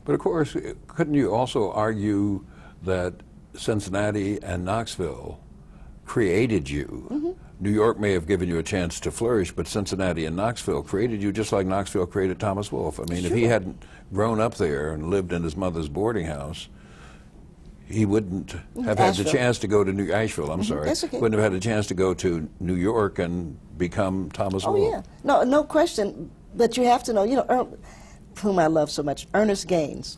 But of course, couldn't you also argue that Cincinnati and Knoxville created you? Mm-hmm. New York may have given you a chance to flourish, but Cincinnati and Knoxville created you just like Knoxville created Thomas Wolfe. I mean, Sure. if he hadn't grown up there and lived in his mother's boarding house, he wouldn't have had the chance to go to Asheville, I'm sorry. That's okay. Wouldn't have had the chance to go to New York and become Thomas Wolfe. Oh, yeah. No question. But you have to know, whom I love so much, Ernest Gaines,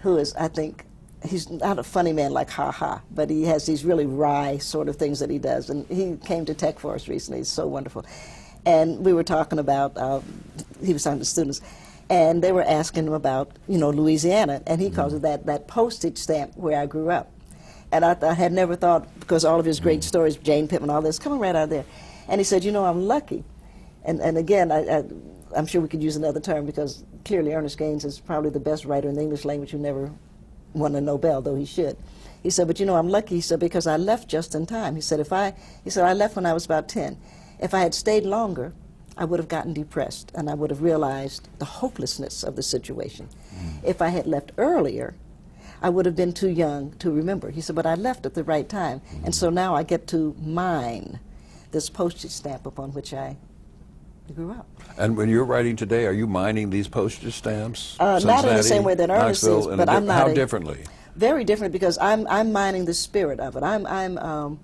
who is, I think, he's not a funny man like ha-ha, but he has these really wry sort of things that he does. And he came to Tech for us recently. He's so wonderful. And we were talking about, he was talking to students, and they were asking him about, Louisiana, and he calls it that postage stamp where I grew up. And I had never thought, because all of his great stories, Jane Pittman, all this, coming right out of there. And he said, I'm lucky. And again, I'm sure we could use another term, because clearly Ernest Gaines is probably the best writer in the English language who never won a Nobel, though he should. He said, but I'm lucky, he said, because I left just in time. He said, I left when I was about 10. If I had stayed longer, I would have gotten depressed, and I would have realized the hopelessness of the situation. If I had left earlier, I would have been too young to remember. He said, but I left at the right time, and so now I get to mine this postage stamp upon which I grew up. And when you're writing today, are you mining these postage stamps? Not in the same way that Ernest is, but I'm not. How differently? Very different, because I'm mining the spirit of it. I'm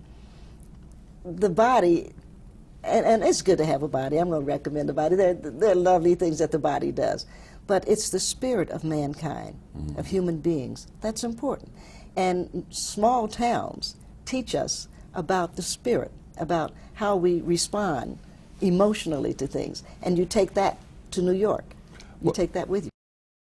the body, and it's good to have a body. I'm going to recommend the body. There are lovely things that the body does, but it's the spirit of mankind, of human beings, that's important. And small towns teach us about the spirit, about how we respond emotionally to things. And you take that to New York. You take that with you.